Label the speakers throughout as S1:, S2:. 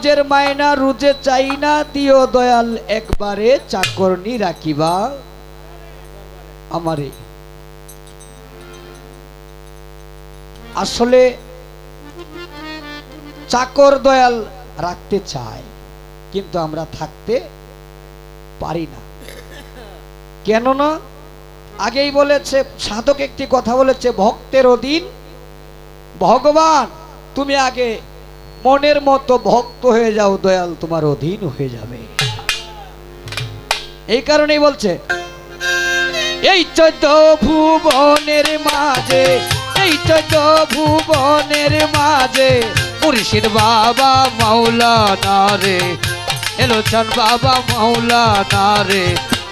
S1: রোজের মায়না রোজে চাই না, দিও দয়াল একবারে চাকরনি রাখিবা আমারে। আসলে চাকর দয়াল রাখতে চায়, কিন্তু আমরা থাকতে পারি না। কেননা আগেই বলেছে সাধক, একটি কথা বলেছে, ভক্তের অধীন ভগবান। তুমি আগে মনের মতো ভক্ত হয়ে যাও, দয়াল তোমার অধীন হয়ে যাবে। এই কারণেই বলছে, এই 14 ভুবনের মাঝে, এই 14 ভুবনের মাঝে মুর্শিদ বাবা মাওলানা রে, এলো চান বাবা মাওলানা রে,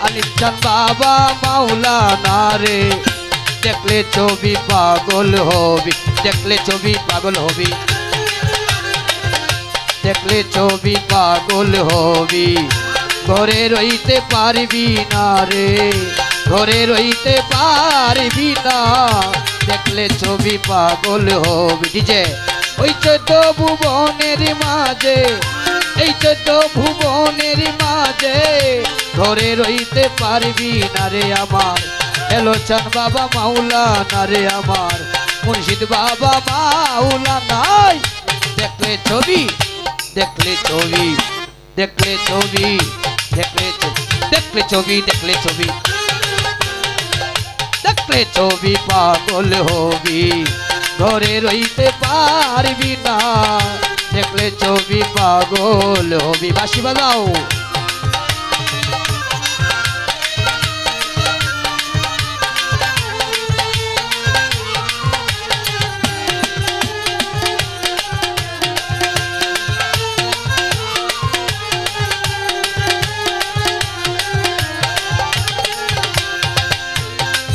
S1: আলিম চান বাবা মাওলানা রে। দেখলে ছবি পাগল হবি, দেখলে ছবি পাগল হবি, দেখলে ছবি পাগল হবি। ঘরে রইতে পারবি না রে, ঘরে রইতে পারবি না, দেখলে ছবি পাগল হবি। ডিজে ওই 14 ভুবনের মাঝে, এই 14 ভুবনের মাঝে ঘরে রইতে পারবি না রে আমার, এলো চান বাবা মাওলানা রে আমার, মুর্শিদ বাবা মাওলানা। দেখলে ছবি, দেখলে ছবি, দেখলে ছবি, দেখলে ছবি, দেখলে ছবি, দেখলে ছবি, দেখলে ছবি পাগল হবি, ঘরে রইতে পারবি না, দেখলে ছবি পাগল হবি। বাঁশি বাজাও।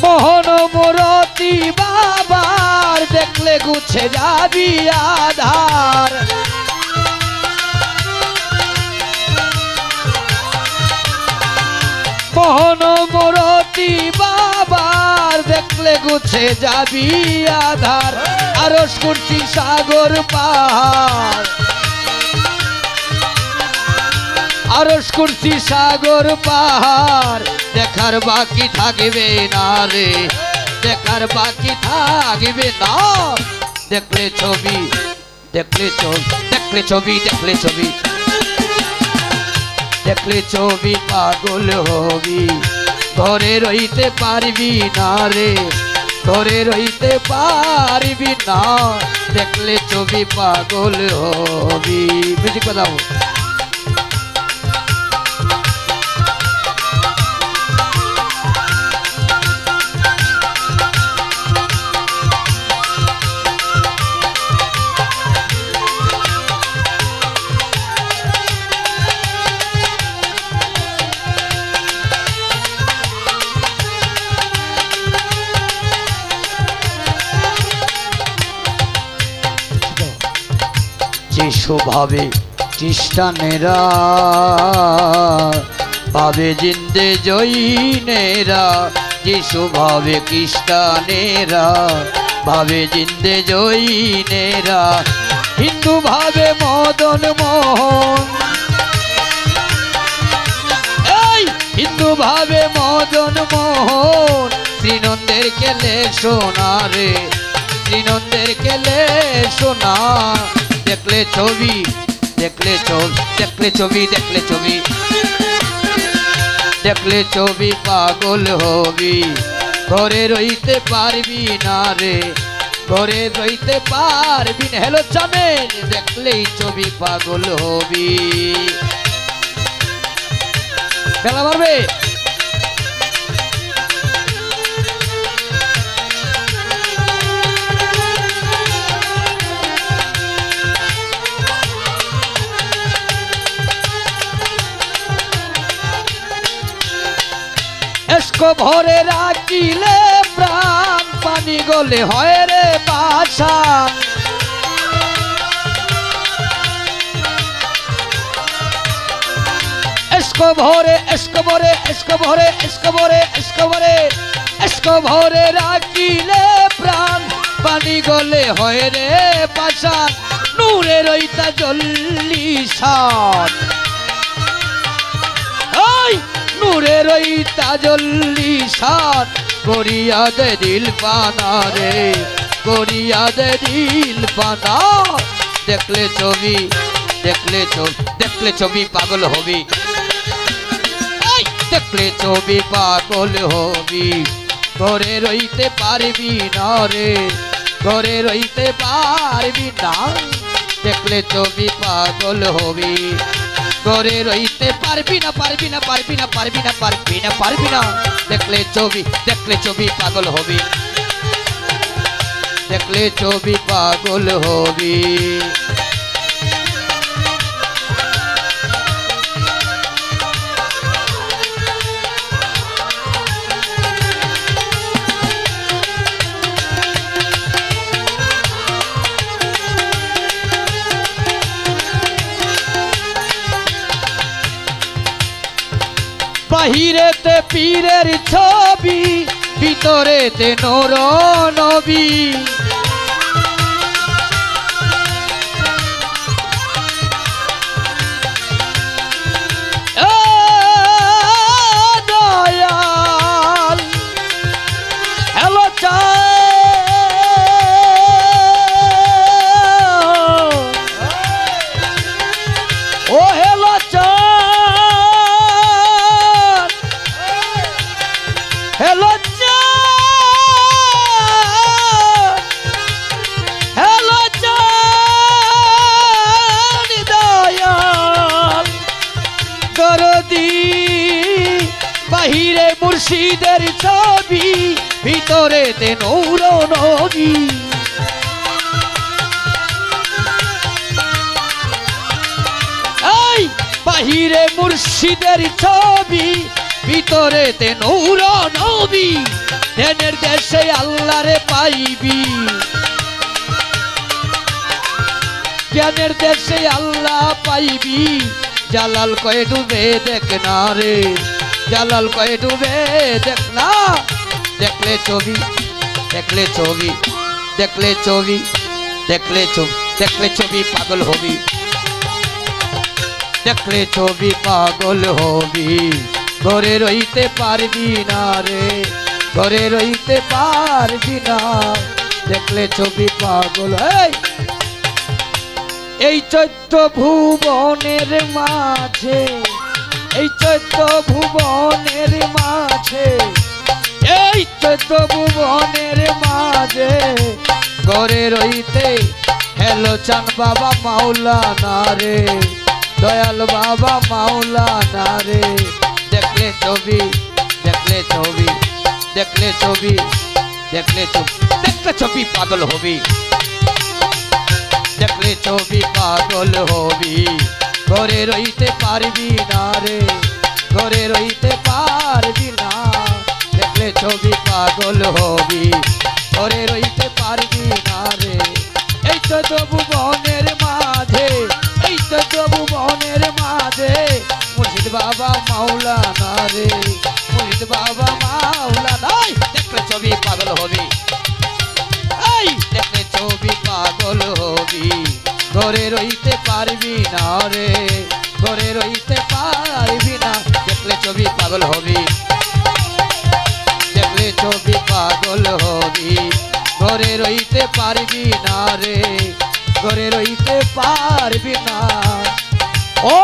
S1: মোহন মোরতি বাবার দেখলে গুছে যাবি আধার, মোহন মোরতি বাবার দেখলে গুছে যাবি আধার। আরশ কুরসি সাগর পাহাড়, আরশ কুরসি সাগর পাহাড় দেখার বাকি থাকবে না রে, দেখার বাকি থাকবে না। দেখলে ছবি, দেখলে ছবি, দেখলে ছবি, দেখলে ছবি, দেখলে ছবি পাগল হবি, ঘরে রইতে পারবি না রে, ঘরে রইতে পারবি না, দেখলে ছবি পাগল হবি। বুঝি কথা যিশু ভাবে খ্রিস্টানেরা, ভাবে জিন্দে জৈনেরা, যিশু ভাবে খ্রিস্টানেরা, ভাবে জিন্দে জৈনেরা, হিন্দু ভাবে মদন মোহন, এই হিন্দু ভাবে মদন মোহন, শ্রীনন্দের কেলে সোনা রে, শ্রীনন্দের কেলে সোনা। দেখলে ছবি, দেখলে ছবি, দেখলে ছবি, দেখলে ছবি, দেখলে ছবি পাগল হবি, ঘরে রইতে পারবি না রে, ঘরে রইতে পারবি না। হ্যালো চামেন, দেখলেই ছবি পাগল হবি। খেলা মারবে এসকো ভরে রাখিলে প্রাণ, পানি গলে হয় রে পাষাণ। এসকো ভরে, এসকো ভরে, এসকো ভরে, এসকো ভরে, এসকো ভরে, এসকো ভরে রাখিলে প্রাণ, পানি গলে হয় রে পাষাণ। নূরের ওইটা জল্লি সাত ওই নূরের ওইটা জল্লি সাত করিয়া দে দিল পানা রে করিয়া দে দিল পানা দেখলে ছবি দেখলে ছবি পাগল হবি দেখলে ছবি পাগল হবি ঘরে রইতে পারবি না রে ঘরে রইতে পারবি না দেখলে ছবি পাগল হবি ঘরে রইতে পারবি না পারবি না পারবি না পারবি না পারবি না পারবি না দেখলে ছবি পাগল হবি দেখলে ছবি পাগল হবি বাহিরেতে পীরের ছবি ভিতরেতে নর নবী দয়াল হ্যালো ও hello Hello, John. Hello, John. Dayal দরদি বাহিরে মুর্শিদের ছবি ভিতরেতে নূর নবী এই বাহিরে মুর্শিদের ছবি ভিতরেতে নূর নবী ধ্যানের দেশে আল্লাহরে পাইবি জ্ঞানের দেশে আল্লাহ পাইবি জালাল কয়ে ডুবে দেখ না রে জালাল কয়ে ডুবে দেখ না দেখলে ছবি দেখলে ছবি দেখলে ছবি দেখলে ছবি দেখলে ছবি পাগল হবি দেখলে ছবি পাগল হবি ঘরে রইতে পারবি না রে ঘরে রইতে পারবি না দেখলে ছবি পাগল এই 14 ভুবনের মাঝে এই 14 ভুবনের মাঝে এই 14 ভুবনের মাঝে ঘরে রইতে হেলো চান বাবা মাওলানা রে দয়াল বাবা মাওলানা রে দেখলে ছবি দেখলে ছবি দেখলে ছবি দেখলে ছবি দেখলে ছবি পাগল হবি দেখলে ছবি পাগল হবি ঘরে রইতে পারবি না রে ঘরে রইতে পারবি না দেখলে ছবি পাগল হবি ঘরে রইতে পারবি না রে এই তো ভুবনের মাঝে এই তো ভুবনের মাঝে মুর্শিদ বাবা মাওলানা রে মুর্শিদ বাবা মাওলানা দেখলে ছবি পাগল হবি এই দেখলে ছবি পাগল হবি ঘরে রইতে পারবি না রে ঘরে রইতে পারবি না দেখলে ছবি পাগল হবি দেখলে ছবি পাগল হবি ঘরে রইতে পারবি না রে ঘরে রইতে পারবি না ও